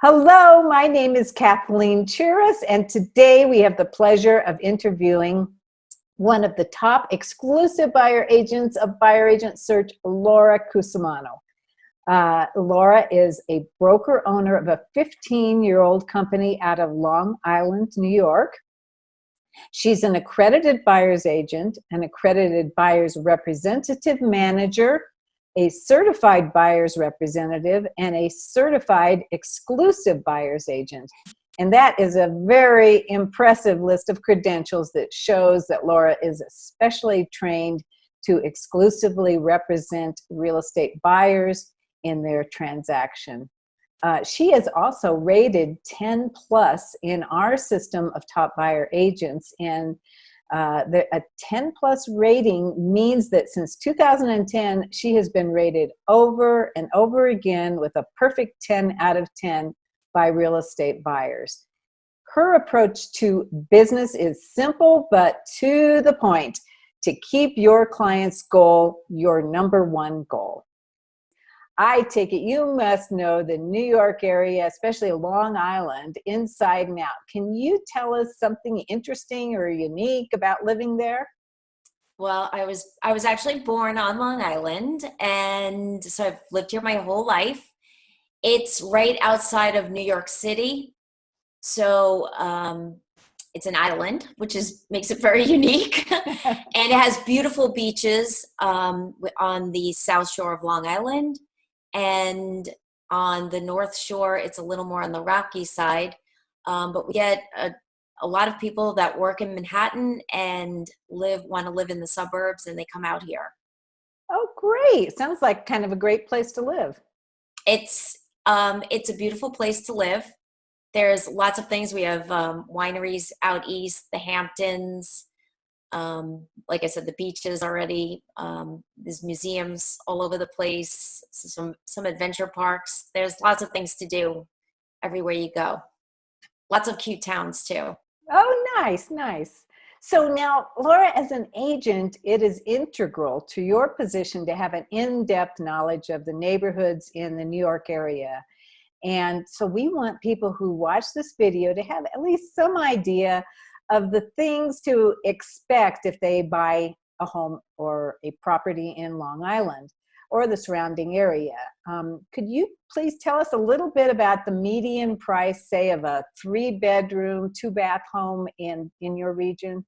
Hello, my name is Kathleen Chiras, and today we have the pleasure of interviewing one of the top exclusive buyer agents of Buyer Agent Search, Laura Cusimano. Laura is a broker owner of a 15-year-old company out of Long Island, New York. She's an accredited buyer's agent, an accredited buyer's representative manager, a certified buyer's representative, and a certified exclusive buyer's agent. And that is a very impressive list of credentials that shows that Laura is especially trained to exclusively represent real estate buyers in their transaction. She is also rated 10 plus in our system of top buyer agents, and a 10 plus rating means that since 2010 she has been rated over and over again with a perfect 10 out of 10 by real estate buyers. Her approach to business is simple but to the point: to keep your client's goal your number one goal. I take it you must know the New York area, especially Long Island, inside and out. Can you tell us something interesting or unique about living there? Well, I was actually born on Long Island, and so I've lived here my whole life. It's right outside of New York City, so it's an island, which makes it very unique, and it has beautiful beaches on the south shore of Long Island. And on the North Shore, it's a little more on the rocky side. But we get a lot of people that work in Manhattan and want to live in the suburbs, and they come out here. Oh, great. Sounds like kind of a great place to live. It's a beautiful place to live. There's lots of things. We have wineries out east, the Hamptons. Like I said, the beaches already. There's museums all over the place. Some adventure parks. There's lots of things to do everywhere you go. Lots of cute towns too. Oh, nice, nice. So now, Laura, as an agent, it is integral to your position to have an in-depth knowledge of the neighborhoods in the New York area. And so we want people who watch this video to have at least some idea of the things to expect if they buy a home or a property in Long Island or the surrounding area. Could you please tell us a little bit about the median price, say, of a 3-bedroom, 2-bath home in your region?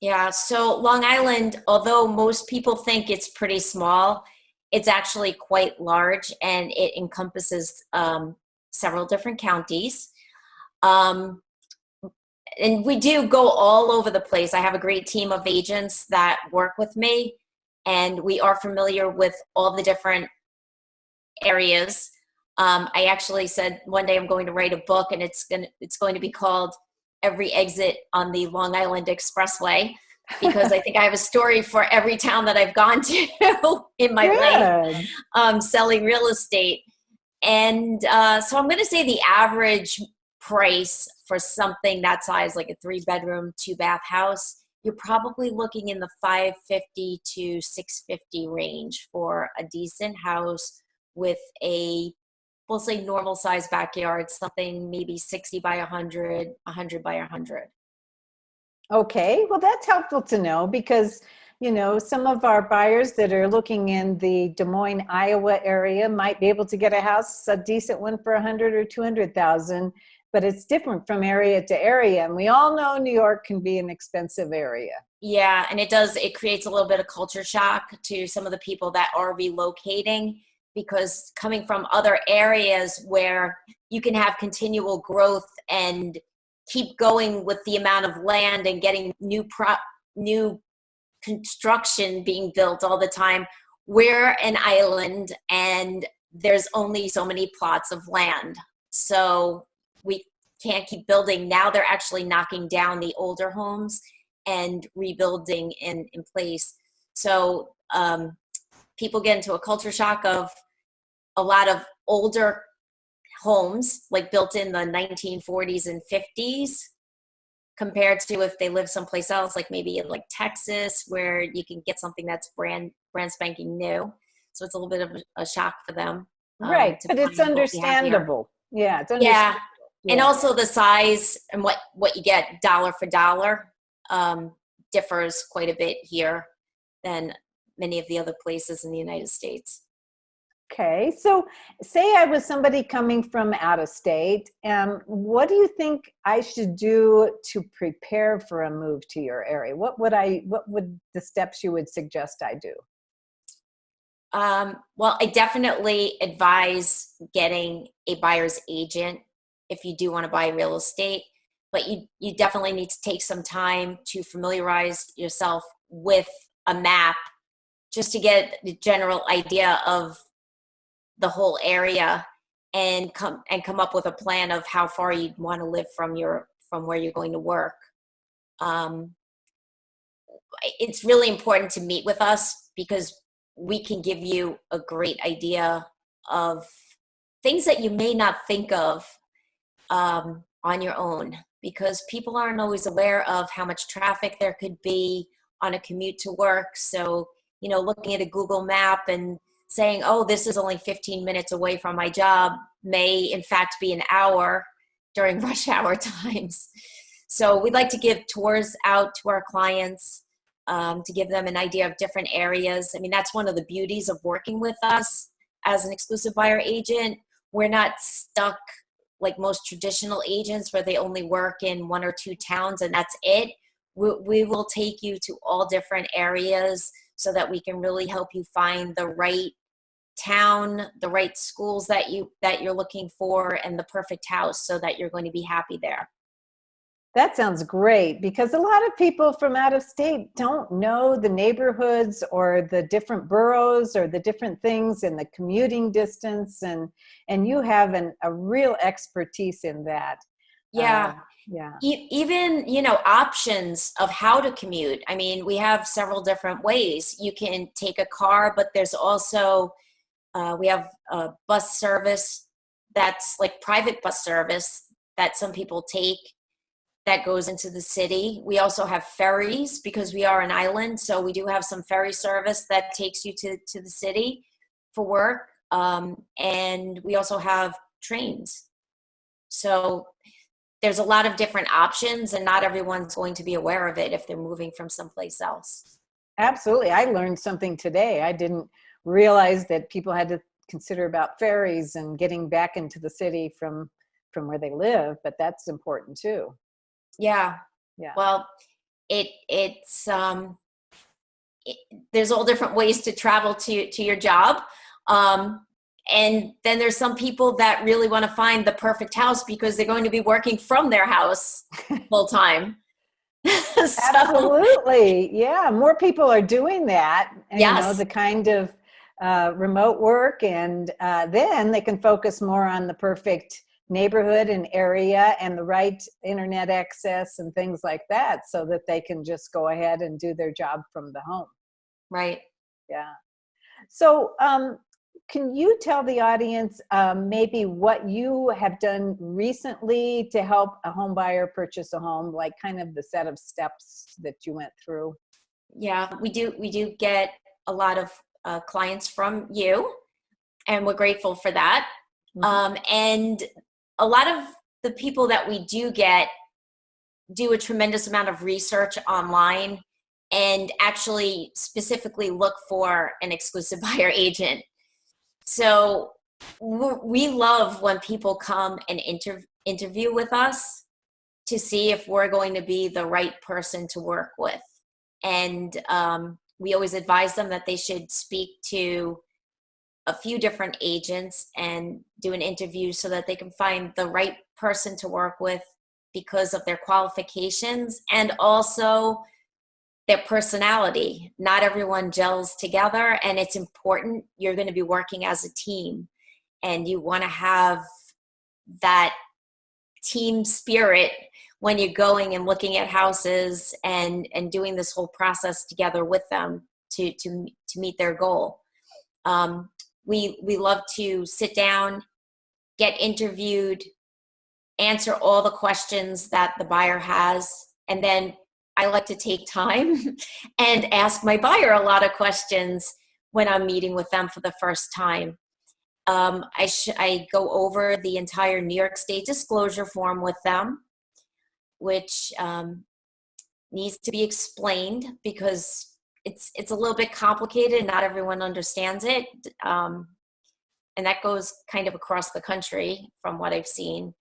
Yeah, so Long Island, although most people think it's pretty small, it's actually quite large, and it encompasses several different counties. And we do go all over the place. I have a great team of agents that work with me, and we are familiar with all the different areas. I actually said one day I'm going to write a book, and it's going to be called Every Exit on the Long Island Expressway, because I think I have a story for every town that I've gone to in my life, selling real estate. And so I'm going to say the average price for something that size, like a 3-bedroom, 2-bath house, you're probably looking in the $550 to $650 range for a decent house with we'll say normal size backyard, something maybe 60 by 100, 100 by 100. Okay, well, that's helpful to know because, you know, some of our buyers that are looking in the Des Moines, Iowa area might be able to get a house, a decent one for 100 or 200,000, but it's different from area to area. And we all know New York can be an expensive area. Yeah, and it creates a little bit of culture shock to some of the people that are relocating, because coming from other areas where you can have continual growth and keep going with the amount of land and getting new construction being built all the time. We're an island, and there's only so many plots of land. So we can't keep building. Now they're actually knocking down the older homes and rebuilding in place. So people get into a culture shock of a lot of older homes, like built in the 1940s and 50s, compared to if they live someplace else, like maybe in like Texas, where you can get something that's brand spanking new. So it's a little bit of a shock for them. Right, but it's understandable. Yeah, it's Yeah. understandable. And Yeah. also the size and what you get dollar for dollar differs quite a bit here than many of the other places in the United States. Okay, so say I was somebody coming from out of state, what do you think I should do to prepare for a move to your area? What would the steps you would suggest I do? Well, I definitely advise getting a buyer's agent if you do want to buy real estate, but you definitely need to take some time to familiarize yourself with a map just to get the general idea of the whole area and come up with a plan of how far you'd want to live from where you're going to work. Um, it's really important to meet with us because we can give you a great idea of things that you may not think of on your own, because people aren't always aware of how much traffic there could be on a commute to work. So, looking at a Google map and saying, oh, this is only 15 minutes away from my job may in fact be an hour during rush hour times. So we'd like to give tours out to our clients to give them an idea of different areas. I mean, that's one of the beauties of working with us as an exclusive buyer agent. We're not stuck like most traditional agents where they only work in one or two towns and that's it. We will take you to all different areas so that we can really help you find the right town, the right schools that you're looking for, and the perfect house so that you're going to be happy there. That sounds great, because a lot of people from out of state don't know the neighborhoods or the different boroughs or the different things and the commuting distance, and you have a real expertise in that. Yeah. Yeah. Even, options of how to commute. I mean, we have several different ways. You can take a car, but there's also, we have a bus service that's like private bus service that some people take that goes into the city. We also have ferries because we are an island. So we do have some ferry service that takes you to the city for work. And we also have trains. So there's a lot of different options, and not everyone's going to be aware of it if they're moving from someplace else. Absolutely. I learned something today. I didn't realize that people had to consider about ferries and getting back into the city from where they live, but that's important too. Yeah. Yeah. Well, there's all different ways to travel to your job. And then there's some people that really want to find the perfect house because they're going to be working from their house full time. Absolutely. Yeah. More people are doing that, Yes. the kind of remote work, and then they can focus more on the perfect neighborhood and area and the right internet access and things like that, so that they can just go ahead and do their job from the home. Right. Yeah. So, can you tell the audience maybe what you have done recently to help a home buyer purchase a home, like kind of the set of steps that you went through? Yeah, we do get a lot of clients from you, and we're grateful for that. Mm-hmm. And a lot of the people that we do get do a tremendous amount of research online and actually specifically look for an exclusive buyer agent. So we love when people come and interview with us to see if we're going to be the right person to work with. And we always advise them that they should speak to a few different agents and do an interview so that they can find the right person to work with because of their qualifications and also their personality. Not everyone gels together, and it's important. You're going to be working as a team, and you want to have that team spirit when you're going and looking at houses and doing this whole process together with them to meet their goal. We love to sit down, get interviewed, answer all the questions that the buyer has, and then I like to take time and ask my buyer a lot of questions when I'm meeting with them for the first time. I go over the entire New York State disclosure form with them, which needs to be explained because it's a little bit complicated. Not everyone understands it. And that goes kind of across the country from what I've seen.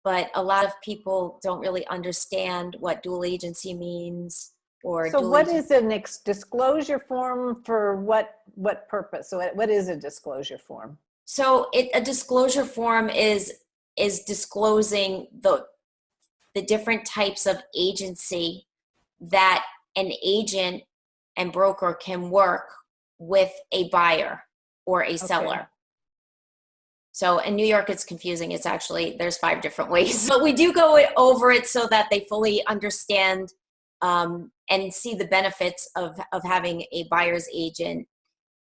But a lot of people don't really understand what dual agency means. Or so what is a disclosure form for what purpose? So what is a disclosure form? So a disclosure form is disclosing the different types of agency that an agent and broker can work with a buyer or a seller. Okay. So in New York, it's confusing. It's actually, there's 5 different ways. But we do go over it so that they fully understand and see the benefits of having a buyer's agent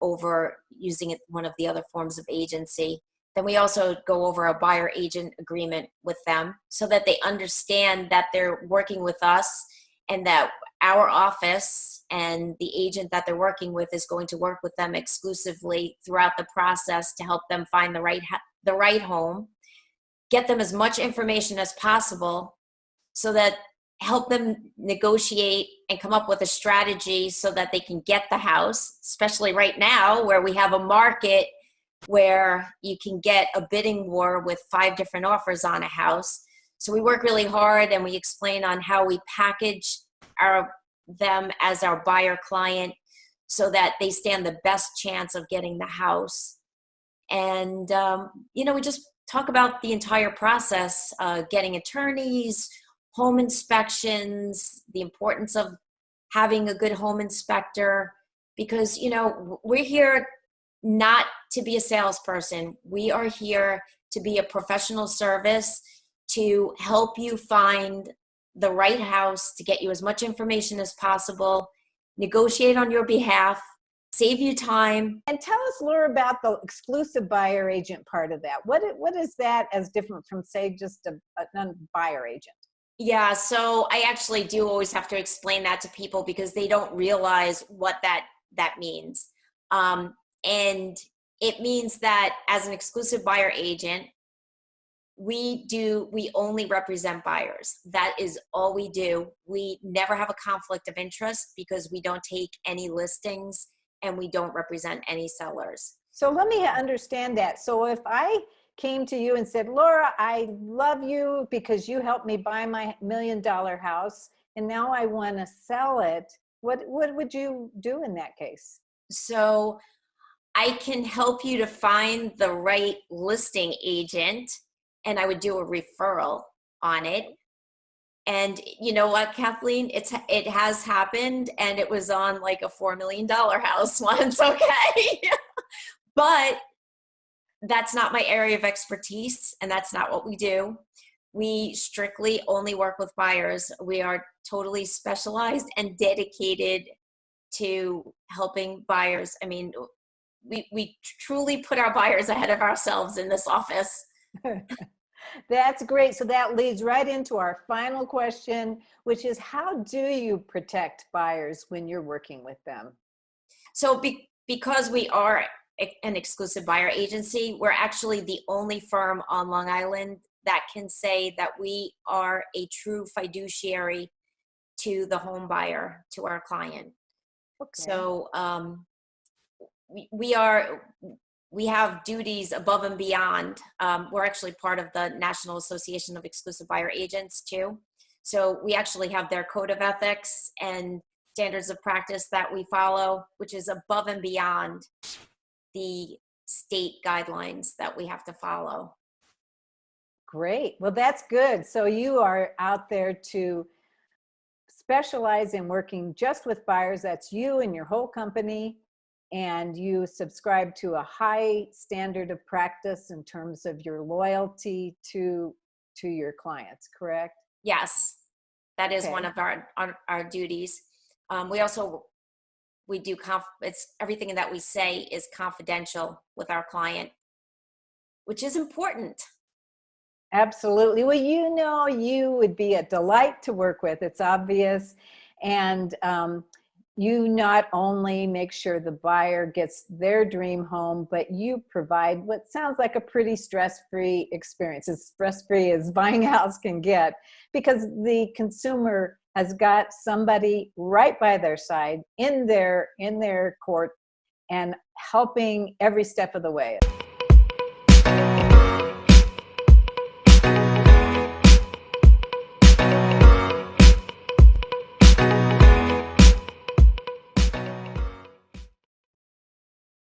over using one of the other forms of agency. Then we also go over a buyer agent agreement with them so that they understand that they're working with us and that our office and the agent that they're working with is going to work with them exclusively throughout the process to help them find the right home, get them as much information as possible so that help them negotiate and come up with a strategy so that they can get the house, especially right now where we have a market where you can get a bidding war with 5 different offers on a house. So we work really hard and we explain on how we package them as our buyer client so that they stand the best chance of getting the house. And, we just talk about the entire process, getting attorneys, home inspections, the importance of having a good home inspector, because, we're here not to be a salesperson. We are here to be a professional service to help you find the right house, to get you as much information as possible, negotiate on your behalf, save you time. And tell us, Laura, about the exclusive buyer agent part of that. What is that as different from, say, just a non-buyer agent? Yeah, so I actually do always have to explain that to people because they don't realize what that means. And it means that as an exclusive buyer agent, we only represent buyers. That is all we do. We never have a conflict of interest because we don't take any listings and we don't represent any sellers. So let me understand that. So if I came to you and said, Laura, I love you because you helped me buy my $1 million house and now I want to sell it, what would you do in that case? So I can help you to find the right listing agent, and I would do a referral on it. And you know what, Kathleen, it has happened, and it was on like a $4 million house once, okay? But that's not my area of expertise, and that's not what we do. We strictly only work with buyers. We are totally specialized and dedicated to helping buyers. I mean, we truly put our buyers ahead of ourselves in this office. That's great. So that leads right into our final question, which is, how do you protect buyers when you're working with them? So because we are an exclusive buyer agency, we're actually the only firm on Long Island that can say that we are a true fiduciary to the home buyer, to our client. Okay. So we have duties above and beyond. We're actually part of the National Association of Exclusive Buyer Agents too. So we actually have their code of ethics and standards of practice that we follow, which is above and beyond the state guidelines that we have to follow. Great. Well, that's good. So you are out there to specialize in working just with buyers. That's you and your whole company. And you subscribe to a high standard of practice in terms of your loyalty to your clients, correct? Yes, that is one of our duties. We do it's everything that we say is confidential with our client, which is important. Absolutely. Well, you would be a delight to work with. It's obvious. And you not only make sure the buyer gets their dream home, but you provide what sounds like a pretty stress-free experience, as stress-free as buying a house can get, because the consumer has got somebody right by their side in their court and helping every step of the way.